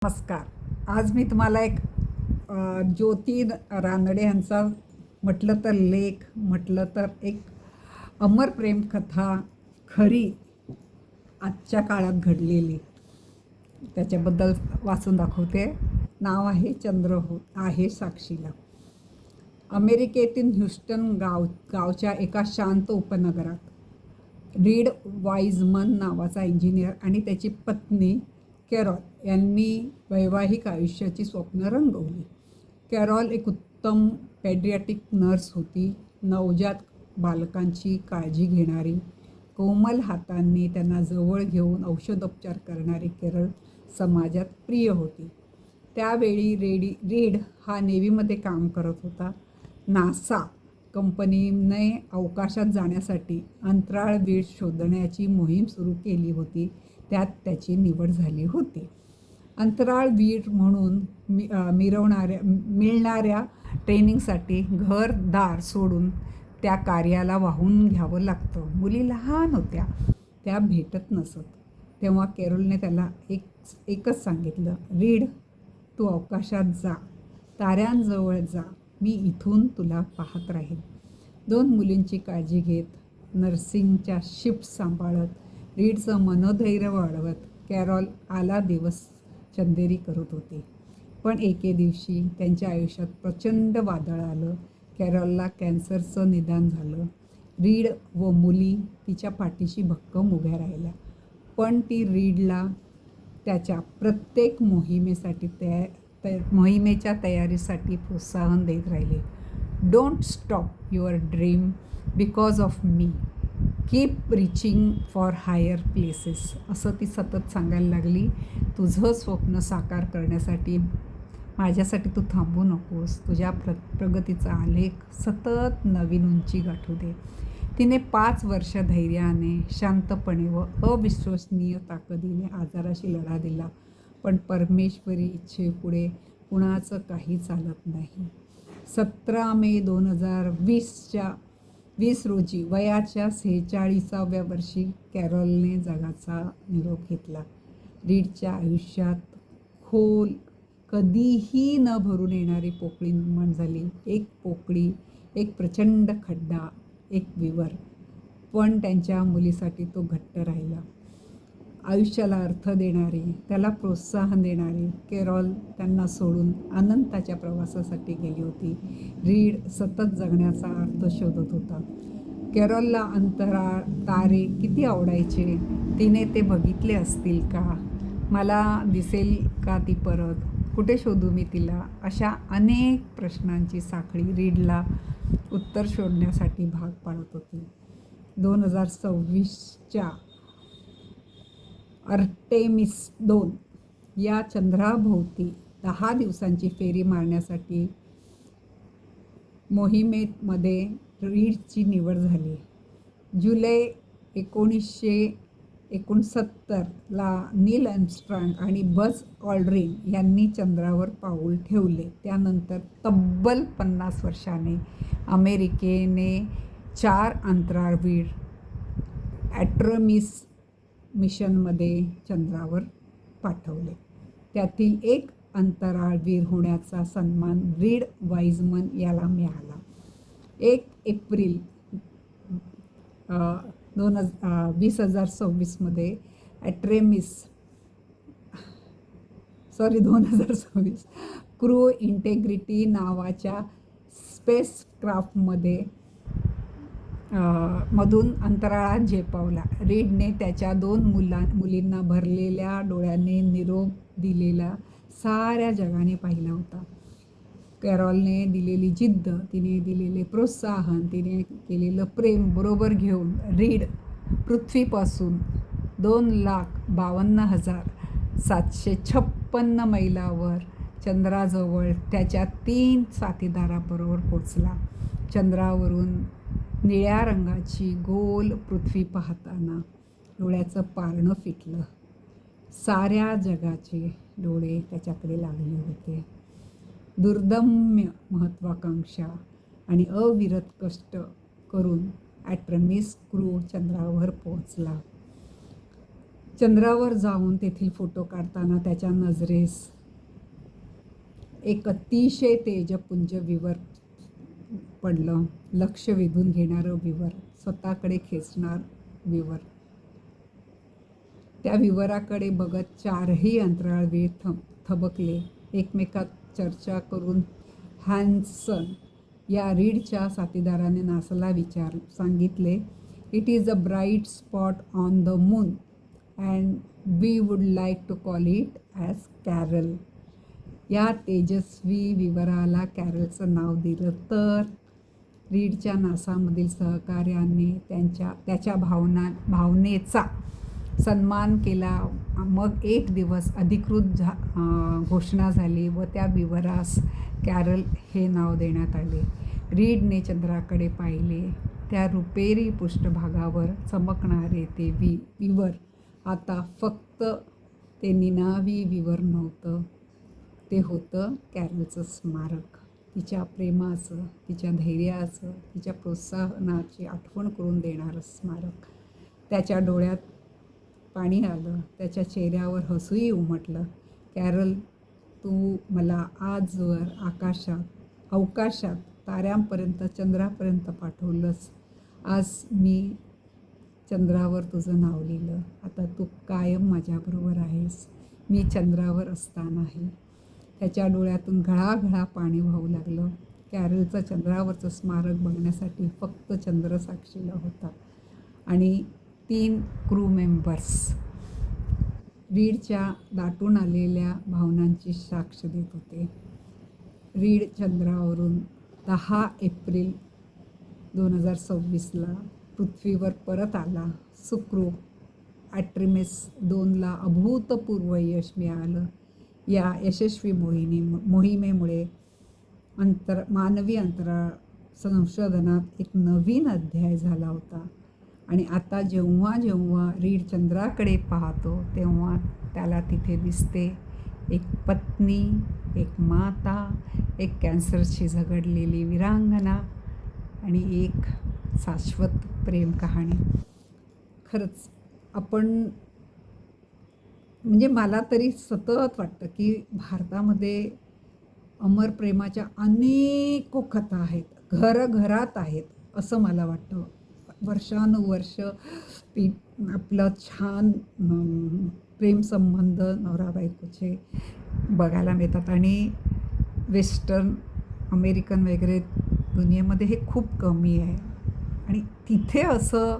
नमस्कार. आज मी तुम्हाला एक ज्योती रानडे यांचा म्हटलं तर लेख, म्हटलं तर एक अमर प्रेम कथा, खरी आजच्या काळात घडलेली, त्याच्याबद्दल वाचून दाखवते. नाव आहे चंद्र आहे साक्षीला. अमेरिकेतील ह्युस्टन गावच्या एका शांत उपनगरात रीड वाईजमन नावाचा इंजिनियर आणि त्याची पत्नी कॅरॉल यांनी वैवाहिक आयुष्याची स्वप्न रंगवली. कॅरॉल एक उत्तम पेडियाट्रिक नर्स होती. नवजात बालकांची काळजी घेणारी, कोमल हातांनी त्यांना जवळ घेऊन औषधोपचार करणारी कॅरॉल समाजात प्रिय होती. त्यावेळी रीड हा नेव्हीमध्ये काम करत होता. नासा कंपनीने अवकाशात जाण्यासाठी अंतराळवीर शोधण्याची मोहीम सुरू केली होती. त्यात त्याची निवड झाली होती. अंतराळवीर म्हणून मिळणाऱ्या ट्रेनिंगसाठी घरदार सोडून त्या कार्याला वाहून घ्यावं लागतं. मुली लहान होत्या, त्या भेटत नसत. तेव्हा कॅरोलने त्याला एकच सांगितलं, रीड, तू अवकाशात जा, ताऱ्यांजवळ जा, मी इथून तुला पाहत राहीन. 2 मुलींची काळजी घेत, नर्सिंगच्या शिफ्ट सांभाळत, रीडचं मनोधैर्य वाढवत कॅरॉल आला दिवस चंदेरी करत होती. पण एके दिवशी त्यांच्या आयुष्यात प्रचंड वादळ आलं. कॅरॉलला कॅन्सरचं निदान झालं. रीड व मुली तिच्या पाठीशी भक्कम उभ्या राहिल्या. पण ती रीडला त्याच्या प्रत्येक मोहिमेच्या तयारीसाठी प्रोत्साहन देत राहिली. Don't stop your dream because of me. Keep reaching for higher places. असं ती सतत सांगायला लागली. तुझं स्वप्न साकार करण्यासाठी माझ्यासाठी तू थांबू नकोस. तुझ्या प्रगतीचा आलेख सतत नवीन उंची गाठू दे. तिने 5 वर्ष धैर्याने, शांतपणे व अविश्वसनीय ताकदीने आजाराशी लढा दिला. पण परमेश्वरी इच्छेपुढे कुणाचं काही चालत नाही. 17 मे 2020 रोजी वयाच्या 46व्या वर्षी कॅरॉलने जगाचा निरोप घेतला. रीडच्या आयुष्यात खोल, कधीही न भरून येणारी पोकळी निर्माण झाली. एक पोकळी, एक प्रचंड खड्डा, एक विवर. पण त्यांच्या मुलीसाठी तो घट्ट राहिला. आयुष्याला अर्थ देणारी, त्याला प्रोत्साहन देणारी कॅरॉल त्यांना सोडून अनंताच्या प्रवासासाठी गेली होती. रीड सतत जगण्याचा अर्थ शोधत होता. कॅरॉलला अंतराळ, तारे किती आवडायचे. तिने ते बघितले असतील का? मला दिसेल का ती परत? कुठे शोधू मी तिला? अशा अनेक प्रश्नांची साखळी रीडला उत्तर शोधण्यासाठी भाग पाडत होती. 2026च्या आर्टेमिस 2 या चंद्राभोवती 10 दिवसांची फेरी मारण्यासाठी मोहिमेमध्ये रीडची निवड झाली. जुलै 1969ला नील आर्मस्ट्राँग आणि बझ ऑल्ड्रिन यांनी चंद्रावर पाऊल ठेवले. त्यानंतर तब्बल 50 वर्षांनी अमेरिकेने 4 अंतराळवीर आर्टेमिस मिशनमध्ये चंद्रावर पाठवले. त्यातील एक अंतराळवीर होण्याचा सन्मान रीड वाईजमन याला मिळाला. 1 एप्रिल 2026 2026 क्रू इंटेग्रिटी नावाच्या स्पेसक्राफ्टमध्ये मधून अंतराळात झेपावला. रीडने त्याच्या 2 मुलींना भरलेल्या डोळ्यांनी निरोप दिलेला साऱ्या जगाने पाहिला होता. कॅरॉलने दिलेली जिद्द, तिने दिलेले प्रोत्साहन, तिने केलेलं प्रेम बरोबर घेऊन रीड पृथ्वीपासून 2,52,756 मैलावर चंद्राजवळ त्याच्या 3 साथीदाराबरोबर पोचला. चंद्रावरून निळ्या रंगाची गोल पृथ्वी पाहताना डोळ्याचं पारणं फिटलं. साऱ्या जगाचे डोळे त्याच्याकडे लागले होते. दुर्दम्य महत्त्वाकांक्षा आणि अविरत कष्ट करून आर्टेमिस क्रू चंद्रावर पोहोचला. चंद्रावर जाऊन तेथील फोटो काढताना त्याच्या नजरेस एक अतिशय तेजपुंज विवर पडलं. लक्ष वेधून घेणारं विवर, स्वतःकडे खेचणार विवर. त्या विवराकडे बघत चारही अंतराळ वीर थबकले. एकमेकात चर्चा करून हॅन्सन या रीडच्या साथीदाराने नासाला सांगितले, "it is a bright spot on the moon and we would like to call it as Carol." या तेजस्वी विवराला कॅरलचं नाव दिलं तर रीडच्या नासामधील सहकार्याने त्याच्या भावनेचा सन्मान केला. मग एक दिवस अधिकृत घोषणा झाली व त्या विवरास कॅरल हे नाव देण्यात आले. रीडने चंद्राकडे पाहिले. त्या रुपेरी पृष्ठभागावर चमकणारे ते विवर आता फक्त ते निनावी विवर नव्हतं, ते होतं कॅरलचं स्मारक. तिच्या प्रेमाचं, तिच्या धैर्याचं, तिच्या प्रोत्साहनाची आठवण करून देणारं स्मारक. त्याच्या डोळ्यात पाणी आलं, त्याच्या चेहऱ्यावर हसूही उमटलं. "कॅरल, तू मला आजवर अवकाशात ताऱ्यांपर्यंत, चंद्रापर्यंत पाठवलंस. आज मी चंद्रावर तुझं नाव लिहिलं. आता तू कायम माझ्याबरोबर आहेस, मी चंद्रावर असतानाही." त्याच्या डोळ्यातून घळाघळा पाणी वाहू लागलं. कॅरलचं चंद्रावरचं स्मारक बघण्यासाठी फक्त चंद्र साक्षीला होता आणि 3 क्रू मेंबर्स रीडच्या दाटून आलेल्या भावनांची साक्ष देत होते. रीड चंद्रावरून 10 एप्रिल 2026ला पृथ्वीवर परत आला. सुखरूप. आर्टेमिस 2ला अभूतपूर्व यश मिळालं. या यशस्वी मोहिमेमुळे मानवी अंतराळ संशोधनात एक नवीन अध्याय झाला होता. आणि आता जेव्हा जेव्हा रीड चंद्राकडे पाहतो तेव्हा त्याला तिथे दिसते एक पत्नी, एक माता, एक कॅन्सरशी झगडलेली वीरांगना आणि एक शाश्वत प्रेम कहाणी. खरंच म्हणजे मला तरी सतत वाटतं की भारतामध्ये अमर प्रेमाच्या अनेको कथा आहेत, घरात आहेत असं मला वाटतं. वर्षानुवर्ष आपलं छान प्रेमसंबंध नवरा बायकोचे बघायला मिळतात आणि वेस्टर्न अमेरिकन वगैरे दुनियेमध्ये हे खूप कमी आहे. आणि तिथे असं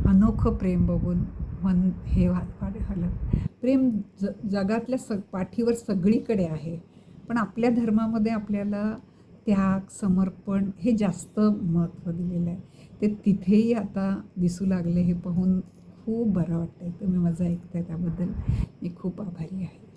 अनोखं प्रेम बघून मन हे झालं. प्रेम जगातल्या पाठीवर सगळीकडे आहे, पण आपल्या धर्मामध्ये आपल्याला त्याग, समर्पण हे जास्त महत्त्व दिलेलं आहे. ते तिथेही आता दिसू लागले. हे पाहून खूप बरं वाटतं आहे. तुम्ही माझं ऐकताय त्याबद्दल मी खूप आभारी आहे.